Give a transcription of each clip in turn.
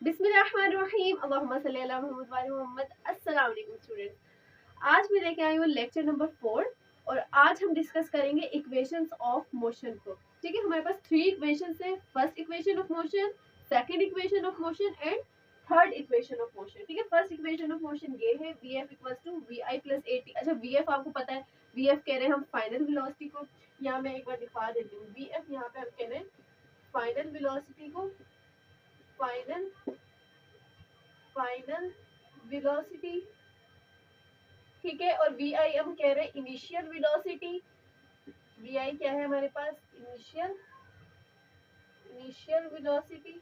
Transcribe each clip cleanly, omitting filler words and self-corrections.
बिस्मिल्लाहिर्रहमानिर्रहीम अल्लाहुम्मा सल्ली अला मुहम्मद व आले मुहम्मद। अस्सलाम वालेकुम स्टूडेंट्स। आज मैं लेके आई हूँ लेक्चर नंबर 4 और आज हम डिस्कस करेंगे इक्वेशंस ऑफ मोशन को। ठीक है, हमारे पास 3 इक्वेशंस है। First equation of motion, second equation of motion and third equation of motion. ठीक है, फर्स्ट इक्वेशन ऑफ मोशन ये है vf = vi + at। अच्छा, vf आपको पता है, vf कह रहे हैं हम फाइनल वेलोसिटी को। यहाँ मैं एक बार दिखा देती हूँ। vf यहाँ पे हम कह रहे हैं फाइनल वेलोसिटी को, फाइनल फाइनल वेलोसिटी। ठीक है, और वी आई हम कह रहे हैं इनिशियल वेलोसिटी। वी आई क्या है हमारे पास? Initial velocity.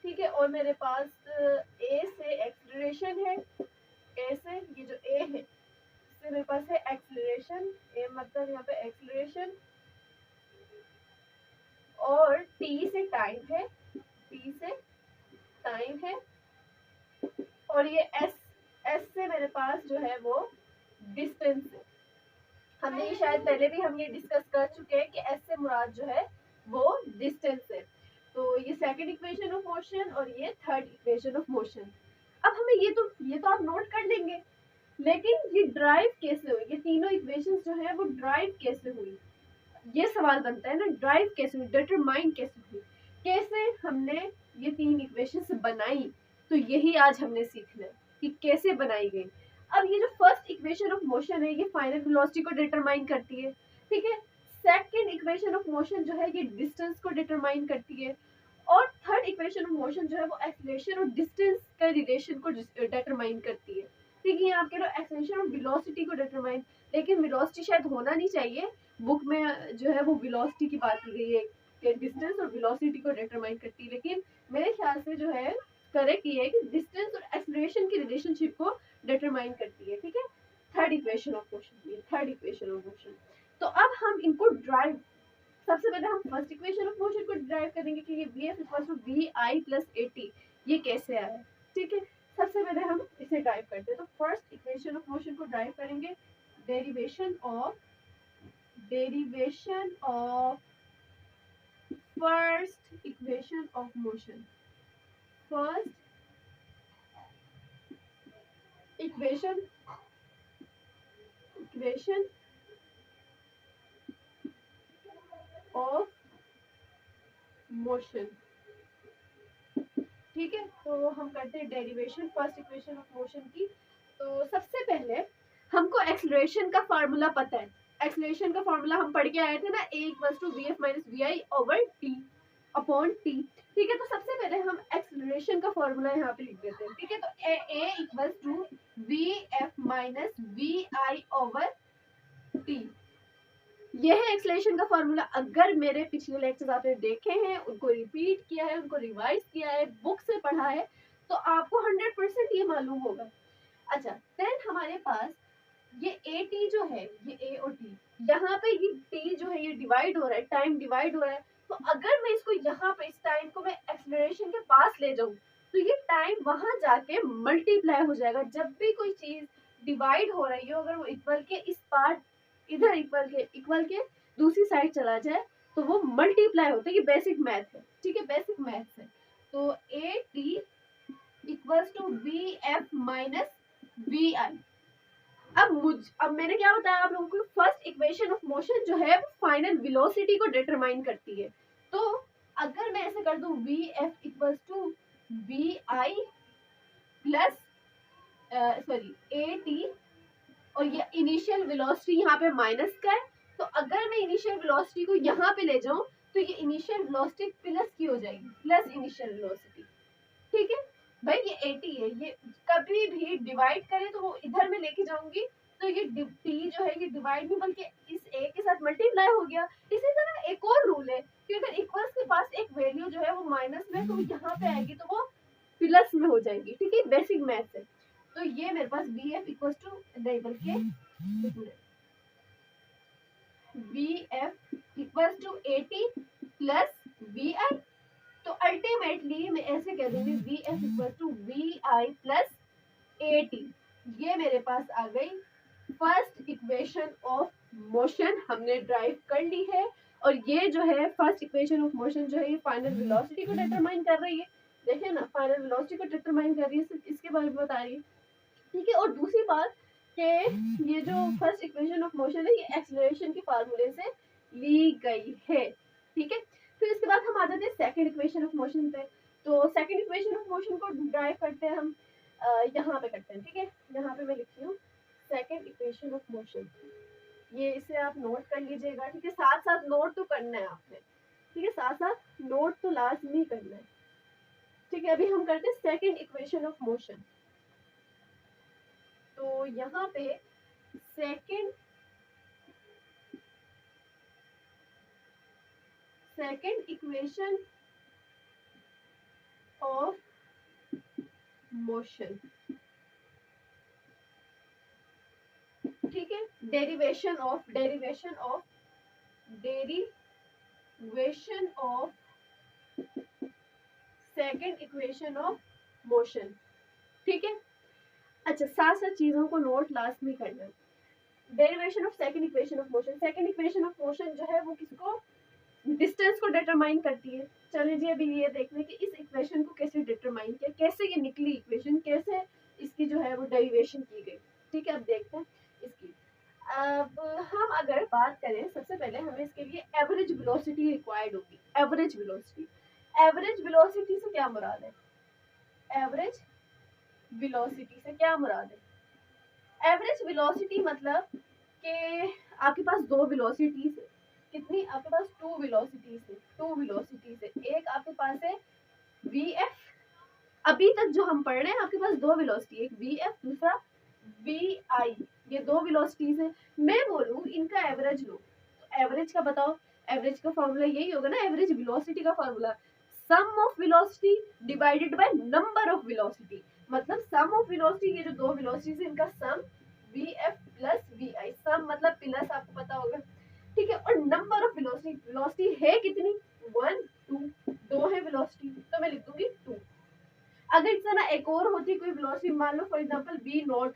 ठीक है, और मेरे पास ए से एक्सेलरेशन है। ए से ये जो ए है इससे मेरे पास है एक्सेलरेशन। ए मतलब यहाँ पे एक्सेलरेशन, और टी से टाइम है। टी से टाइम है, और ये एस, एस से मेरे पास जो है वो डिस्टेंस है। हमने ये शायद पहले भी हम ये डिस्कस कर चुके हैं कि एस से मुराद जो है वो डिस्टेंस है। तो ये सेकंड इक्वेशन ऑफ मोशन और ये थर्ड इक्वेशन ऑफ मोशन। अब हमें ये तो आप नोट कर लेंगे, लेकिन ये ड्राइव कैसे हुई? ये तीनों इक्वेशंस जो है वो ड्राइव कैसे हुई, ये सवाल बनता है ना। ड्राइव कैसे हुई, डिटरमाइन कैसे हुई, कैसे हमने ये तीन इक्वेशंस बनाई। तो यही आज हमने सीखना है कि कैसे बनाई गई। अब ये जो फर्स्ट इक्वेशन ऑफ मोशन है ये फाइनल वेलोसिटी को डिटरमाइन करती है। ठीक है, सेकंड इक्वेशन ऑफ मोशन जो है ये डिस्टेंस को डिटरमाइन करती है, और थर्ड इक्वेशन ऑफ मोशन जो है वो एक्सेलरेशन और डिस्टेंस का रिलेशन को डिटरमाइन करती है। ठीक है, यहाँ कह रहे हो एक्सेलरेशन और वेलोसिटी को डिटरमाइन, लेकिन वेलोसिटी शायद होना नहीं चाहिए। बुक में जो है वो वेलोसिटी की बात की गई है कि डिस्टेंस और वेलोसिटी को डिटरमाइन करती है, लेकिन मेरे ख्याल से जो है करेक्ट ये है कि डिस्टेंस और एक्सेलरेशन की रिलेशनशिप को डिटरमाइन करती है। ठीक है, थर्ड इक्वेशन ऑफ मोशन, ये थर्ड इक्वेशन ऑफ मोशन। तो अब हम इनको ड्राइव, सबसे पहले हम फर्स्ट इक्वेशन ऑफ मोशन को ड्राइव करेंगे कि ये vf = vi + at ये कैसे आया है। ठीक है, सबसे पहले हम इसे ड्राइव करते हैं। तो फर्स्ट इक्वेशन ऑफ मोशन को ड्राइव करेंगे, derivation of first equation of motion. First equation of motion. ठीक है, तो हम करते हैं derivation first equation of motion की। तो सबसे पहले हमको एक्सेलरेशन का फार्मूला पता है। एक्सेलरेशन का फार्मूला हम पढ़ के आए थे ना, a = vf - vi/t/t। ठीक है, तो सबसे पहले हम एक्सेलरेशन का फार्मूला यहाँ पे लिख देते हैं। ठीक है, तो a = vf - vi/t, यह है एक्सेलरेशन का फार्मूला। अगर मेरे पिछले लेक्चर्स आपने देखे हैं, उनको रिपीट किया है, उनको रिवाइज किया है, बुक से पढ़ा है, तो आपको 100% ये मालूम होगा। अच्छा, देन हमारे पास ये ए टी जो है, ये ए और टी, यहाँ पे ये टी जो है ये डिवाइड हो रहा है, टाइम डिवाइड हो रहा है। तो अगर मैं इसको यहाँ पे इस टाइम को मैं एक्सेलरेशन के पास ले जाऊं, तो ये टाइम वहां जाके मल्टीप्लाई हो जाएगा। जब भी कोई चीज डिवाइड हो रही हो, अगर वो इक्वल के इस पार्ट इधर इक्वल के दूसरी साइड चला जाए तो वो मल्टीप्लाई होता है। ये बेसिक मैथ है। ठीक है, बेसिक मैथ है। तो ए टी = vf - vi। अब मैंने क्या बताया आप लोगों को, फर्स्ट इक्वेशन ऑफ मोशन जो है वो फाइनल वेलोसिटी को डिटरमाइन करती है। तो अगर मैं ऐसे कर दूं vf = vi प्लस at, और ये इनिशियल वेलोसिटी यहाँ पे माइनस का है, तो अगर मैं इनिशियल वेलोसिटी को यहाँ पे ले जाऊं तो ये इनिशियल वेलोसिटी प्लस की हो जाएगी, प्लस इनिशियल वेलोसिटी। ठीक है भाई, ये 80 है, ये कभी भी डिवाइड करें तो वो इधर में लेके जाऊंगी, तो ये टी जो है ये डिवाइड नहीं बल्कि इस ए के साथ मल्टीप्लाई हो गया। इसी तरह एक और रूल है कि अगर इक्वल्स के पास एक वैल्यू जो है वो माइनस में, तो यहाँ पे आएगी तो वो प्लस में हो जाएगी। ठीक है, बेसिक मैथ है। तो ये मेरे पास vf = नहीं बल्कि vf = at + vi। तो अल्टीमेटली मैं ऐसे कह दूंगी vf = vi + at। ये मेरे पास आ गई फर्स्ट इक्वेशन ऑफ मोशन, हमने ड्राइव कर ली है। और ये जो है फर्स्ट इक्वेशन ऑफ मोशन जो है ये फाइनल वेलोसिटी को डिटरमाइन कर रही है। देखिए ना, फाइनल वेलोसिटी को डिटरमाइन कर रही है, सिर्फ इसके बारे में बता रही है, ठीक है। और दूसरी बात कि ये जो फर्स्ट इक्वेशन ऑफ मोशन है ये एक्सेलरेशन के फार्मूले से ली गई है, ठीक है। फिर इसके बाद हम आ जाते हैं सेकंड इक्वेशन ऑफ मोशन पे। तो सेकंड इक्वेशन ऑफ मोशन को ड्राइव करते हैं हम यहाँ पे करते हैं, ठीक है। यहाँ पे मैं लिखती हूँ सेकंड इक्वेशन ऑफ मोशन, ये इसे आप नोट कर लीजिएगा, ठीक है। साथ साथ नोट तो करना है आपने, ठीक है, साथ साथ नोट तो लाजमी करना है, ठीक है। अभी हम करते हैं सेकंड इक्वेशन ऑफ मोशन। तो यहाँ पे सेकंड इक्वेशन ऑफ मोशन, ठीक है। Derivation of second equation of motion, ठीक है। अच्छा, साथ साथ चीजों को नोट लाजमी करना है। Derivation of second equation of motion, second equation of motion जो है वो किसको, डिस्टेंस को डिटरमाइन करती है। चलिए जी अभी ये देखने कि इस इक्वेशन को कैसे डिटरमाइन किया, कैसे ये निकली इक्वेशन, कैसे इसकी जो है वो डेरिवेशन की गई, ठीक है। अब देखते हैं इसकी। अब हम अगर बात करें, सबसे पहले हमें इसके लिए एवरेज वेलोसिटी रिक्वायर्ड होगी। एवरेज वेलोसिटी से क्या मुराद है, एवरेज वेलोसिटी से क्या मुराद है। एवरेज वेलोसिटी मतलब कि आपके पास दो वेलोसिटीज है, कितनी आपके पास टू वेलोसिटीज है। एक आपके पास है vf, अभी तक जो हम पढ़ रहे हैं आपके पास दो वेलोसिटी, एक vf दूसरा vi, ये दो वेलोसिटीज है। मैं बोलूं इनका एवरेज लो, तो एवरेज का बताओ, एवरेज का फॉर्मूला यही होगा ना, एवरेज वेलोसिटी का formula some of velocity divided by number of velocity. मतलब सम ऑफ वेलोसिटी, ये जो दो वेलोसिटीज है इनका सम vf प्लस vi, सम मतलब प्लस, आपको पता होगा, ठीक है। और नंबर ऑफ वेलोसिटी है कितनी, 1 2, दो है वेलोसिटी, तो मैं लिख दूंगी 2। अगर इस तरह एक और होती कोई वेलोसिटी, मान लो फॉर एग्जांपल v नॉट,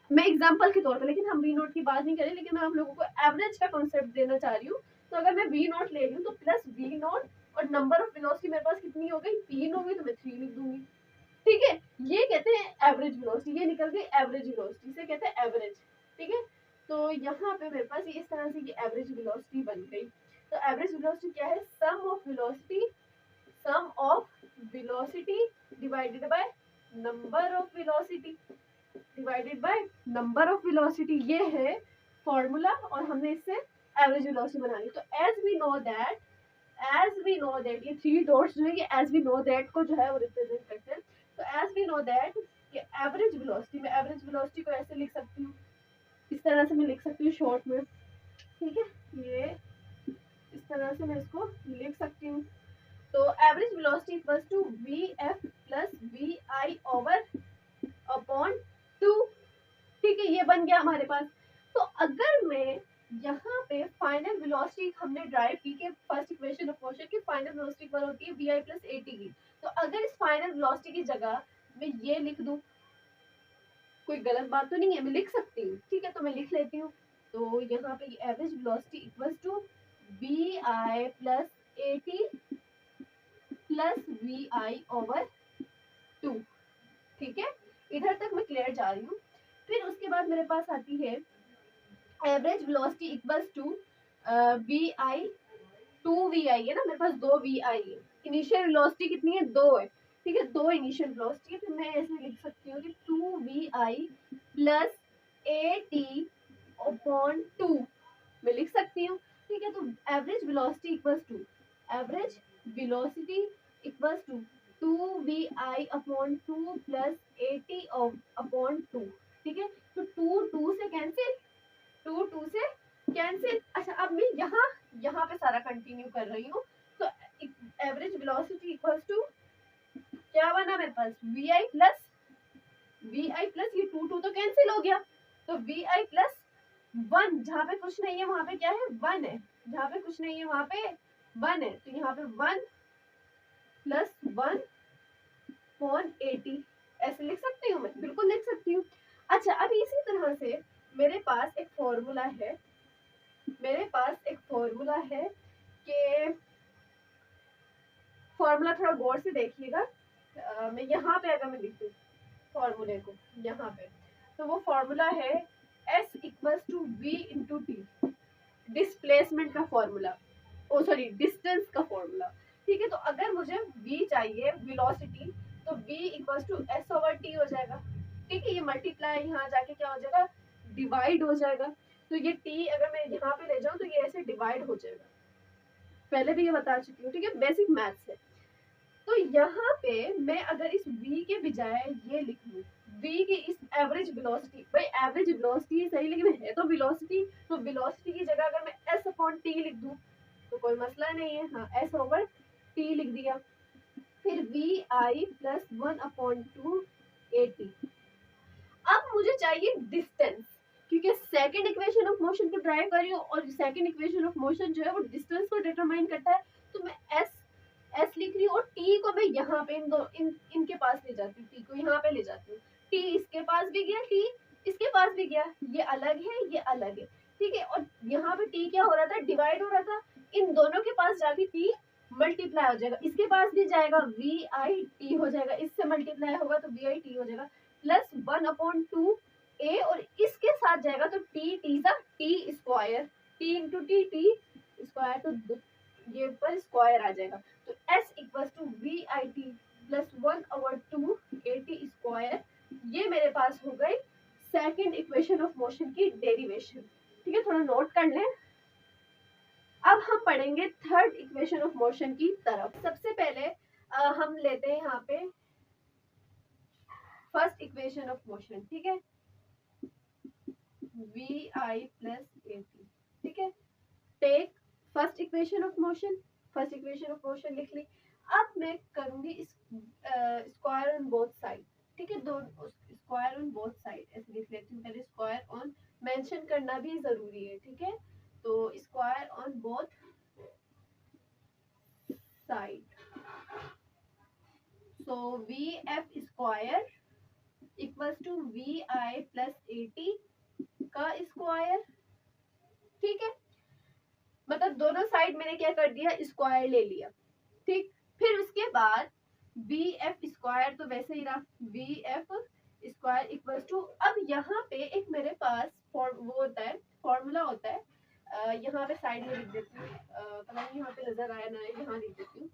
मैं एग्जांपल के तौर पर, लेकिन हम v नॉट की बात नहीं करें, लेकिन मैं आप लोगों को एवरेज का कॉन्सेप्ट देना चाह रही हूँ। तो अगर मैं v नॉट ले रही हूँ तो प्लस v नॉट और नंबर ऑफ वेलोसिटी मेरे पास कितनी हो गई, 3 हो गई, तो मैं 3 लिख दूंगी, ठीक है। ये कहते हैं एवरेज वेलोसिटी, ये निकल गई एवरेज वेलोसिटी, से कहते हैं एवरेज, ठीक है। तो यहाँ पे मेरे पास इस तरह से ये एवरेज वेलोसिटी बन गई। तो एवरेज वेलोसिटी क्या है, sum of velocity divided by number of velocity, ये है फॉर्मूला, और हमने इससे एवरेज वेलोसिटी बना ली। तो एज वी नो दैट ये थ्री डॉट्स जो है ये एज वी नो दैट को जो है वो रिप्रेजेंट करते हैं। तो एज वी नो दैट ये एवरेज वेलोसिटी, मैं एवरेज वेलोसिटी को ऐसे लिख सकती हूँ, इस तरह से मैं लिख सकती हूँ शॉर्ट में, ठीक है। ये इस तरह से मैं इसको लिख सकती हूँ। तो average velocity equals to vf plus vi over upon 2, ठीक है। ये बन गया हमारे पास। तो अगर मैं यहाँ पे फाइनल वेलोसिटी हमने ड्राइव की कि फर्स्ट इक्वेशन ऑफ मोशन की फाइनल वेलोसिटी इक्वल होती है vi प्लस at की, तो अगर इस फाइनल वेलोसिटी की जगह मैं ये लिख दूं, कोई गलत बात तो नहीं है, मैं लिख सकती हूँ, ठीक है। तो मैं लिख लेती हूँ। तो यहाँ पे average velocity equals to vi plus at plus vi over 2, ठीक है। इधर तक मैं क्लियर जा रही हूँ। फिर उसके बाद मेरे पास आती है average velocity equals to vi, 2vi है ना, मेरे पास 2vi है। इनिशियल वेलोसिटी कितनी है, 2 है, ठीक है। 2 इनिशियल वेलोसिटी है, तो मैं ऐसे लिख सकती हूँ कि 2vi प्लस at अपॉन 2, मैं लिख सकती हूँ, ठीक है। तो average velocity equals to 2vi upon 2 plus at upon 2, ठीक है। तो 2 से कैंसिल, 2 से कैंसिल। अच्छा, अब मैं यहाँ पे सारा कंटिन्यू कर रही हूँ। तो एवरेज वेलोसिटी इक्वल्स टू क्या बना मेरे पास, vi प्लस ये 2 तो कैंसिल हो गया, तो vi प्लस 1, जहाँ पे कुछ नहीं है वहां पे क्या है, 1 है, जहाँ पे कुछ नहीं है वहां पे 1 है, तो यहाँ पे 1 प्लस 1 अपॉन 80 ऐसे लिख सकती हूँ, मैं बिल्कुल लिख सकती हूँ। अच्छा, अब इसी तरह से मेरे पास एक फॉर्मूला है कि फॉर्मूला थोड़ा गौर से देखिएगा मैं यहाँ पे अगर मैं लिख दूँ फॉर्मूले को यहाँ पे, तो वो फॉर्मूला है S equals to V into t, displacement का फॉर्मूला, ओ सॉरी डिस्टेंस का फॉर्मूला। ठीक है, तो अगर मुझे V चाहिए वेलोसिटी, तो V equals to S over t हो जाएगा। ठीक है, ये मल्टीप्लाई यहाँ जाके क्या हो जाएगा, डिवाइड हो जाएगा। तो ये T अगर मैं यहाँ पे ले जाऊँ तो ये ऐसे डिवाइड हो जाएगा, पहले भी ये बता चुकी हूँ। ठीक है, बेसिक मैथ्स है। तो यहाँ पे मैं अगर इस v के बजाय ये लिख लूँ v की इस एवरेज वेलोसिटी, भाई एवरेज वेलोसिटी सही लेकिन है तो वेलोसिटी, तो वेलोसिटी की जगह अगर मैं s अपॉन टी लिख दूँ तो कोई मसला नहीं है। हाँ, s ओवर टी लिख दिया। फिर वी आई प्लस 1/2 at। अब मुझे चाहिए डिस्टेंस, क्योंकि सेकंड इक्वेशन ऑफ मोशन को ड्राइव कर रही हूँ और सेकंड इक्वेशन ऑफ मोशन जो है वो डिस्टेंस को डिटरमाइन करता है। तो मैं एस लिख रही हूँ और टी को मैं यहाँ पे इनके पास ले जाती हूँ, टी को यहाँ पे ले जाती हूँ। टी इसके पास भी गया, टी इसके पास भी गया, ये अलग है ये अलग है। ठीक है, और यहाँ पे टी क्या हो रहा था, डिवाइड हो रहा था। इन दोनों के पास जाके टी मल्टीप्लाई हो जाएगा, इसके पास भी जाएगा वी आई टी हो जाएगा, इससे मल्टीप्लाई होगा तो वी आई टी हो जाएगा प्लस 1/2 ए, और इसके साथ जाएगा तो टी टी सा t square, t into t t square, तो ये पर स्क्वायर आ जाएगा। तो s equals to v I T plus 1/2 A T square, ये मेरे पास हो गई सेकंड इक्वेशन ऑफ मोशन की डेरिवेशन। ठीक है, थोड़ा नोट कर लें। अब हम पढ़ेंगे थर्ड इक्वेशन ऑफ मोशन की तरफ। सबसे पहले हम लेते हैं यहाँ पे फर्स्ट इक्वेशन ऑफ मोशन। ठीक है, v i plus A t. ठीक है, take first equation of motion, first equation of motion लिख ली। अब मैं करूंगी स्क्वायर ऑन बोथ साइड। ठीक है, दो स्क्वायर ऑन बोथ साइड ऐसे लिख लेती हूँ। पहले स्क्वायर ऑन मेंशन करना भी जरूरी है। ठीक है, तो square on both side, so v f square equals to v i plus A t का स्क्वायर। ठीक है, मतलब दोनों साइड मैंने क्या कर दिया, स्क्वायर ले लिया। ठीक, फिर उसके बाद बी एफ स्क्वायर तो वैसे ही रहा, b f square equals to, अब यहाँ पे एक मेरे पास वो होता है, फॉर्मूला होता है, यहाँ पे साइड में लिख देती हूँ, पता नहीं यहाँ पे नजर आया ना, यहाँ लिख देती हूँ।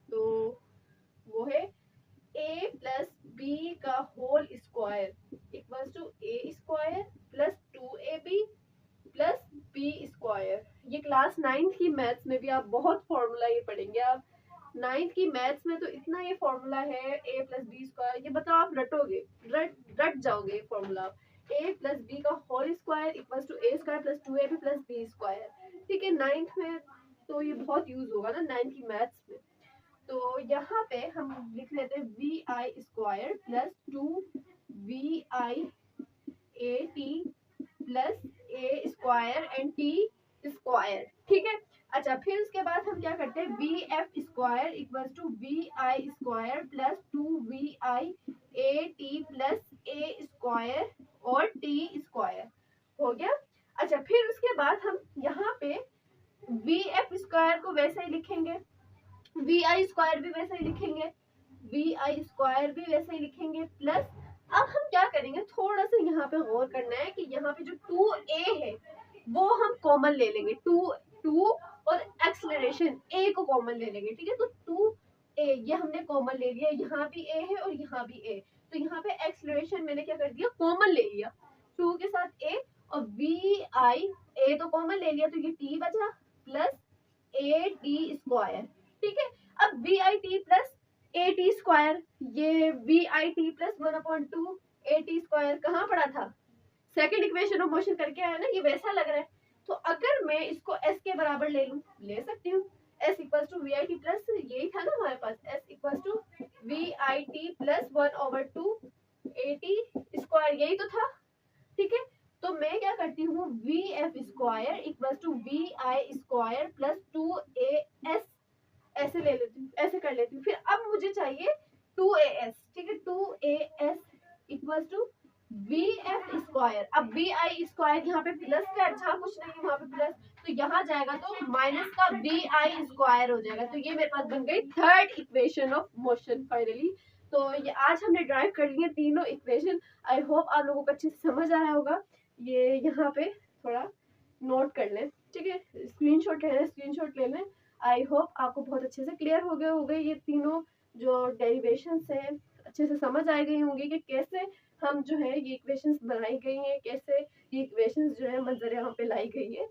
तो वो है a प्लस बी का whole square equals to a square plus 2ab plus b square. ये क्लास 9th की मैथ्स में भी आप बहुत फॉर्मूला ये पढ़ेंगे। आप 9th की मैथ्स में तो इतना ये फॉर्मूला है a प्लस बी स्क्वायर, ये बताओ आप रटोगे, रट जाओगे फॉर्मूला। a प्लस बी का whole square equals to a square plus 2ab plus b square. ठीक है, 9th में तो ये बहुत यूज होगा ना 9th की मैथ्स में। तो यहाँ पे हम लिख लेते हैं v i square plus 2 vi a t plus a square and t square. ठीक है, अच्छा फिर उसके बाद हम क्या करते हैं, v f square equals to v i square plus 2vi a t plus a square और टी स्क्वायर हो गया। अच्छा फिर उसके बाद हम यहाँ पे वी एफ स्क्वायर को वैसे ही लिखेंगे, वी आई स्क्वायर भी वैसे ही लिखेंगे, वी आई स्क्वायर भी वैसे ही लिखेंगे प्लस, अब हम क्या करेंगे, थोड़ा सा यहाँ पे गौर करना है कि यहाँ पे जो 2a है वो हम कॉमन ले लेंगे, 2 और एक्सेलरेशन a को कॉमन ले लेंगे। ठीक है, तो 2a ये हमने कॉमन ले लिया, यहाँ भी a है और यहाँ भी a, तो यहाँ पे एक्सेलरेशन मैंने क्या कर दिया, कॉमन ले लिया 2 के साथ a, और वी आई a तो कॉमन ले लिया तो ये t बचा प्लस ए टी स्क्वायर। ठीक है, अब we I T plus A T square, ये V I T plus 1/2 A T square कहाँ पड़ा था, सेकंड इक्वेशन ऑफ मोशन करके आया ना, ये वैसा लग रहा है। तो अगर मैं इसको s के बराबर ले लूं, ले सकती हूँ, s equals to v I T plus, यही था ना हमारे पास, s equals to v I T plus 1/2 A T square, यही तो था। ठीक है, तो मैं क्या करती हूँ, v f square equals to v i square plus 2as ऐसे ले लेती हूँ, ऐसे कर लेती हूँ। फिर अब मुझे चाहिए 2as। ठीक है, 2as equals to v f square, अब वी आई स्क्वायर यहाँ पे प्लस का, जहाँ कुछ नहीं वहाँ पे प्लस, तो यहाँ जाएगा तो माइनस का वी आई स्क्वायर हो जाएगा। तो ये मेरे पास बन गई third equation of motion finally. तो ये आज हमने ड्राइव कर लिए तीनों इक्वेशन। आई होप आप लोगों को अच्छे से समझ आया होगा। ये यहाँ पे थोड़ा नोट कर लें, ठीक है, स्क्रीनशॉट लेना है, स्क्रीनशॉट ले लें। आई होप आपको बहुत अच्छे से क्लियर हो गए होंगे ये तीनों जो डेरिवेशंस है, अच्छे से समझ आ गई होंगी कि कैसे हम जो है ये इक्वेशंस बनाई गई हैं, कैसे ये इक्वेशंस जो है मंजर यहाँ पे लाई गई है।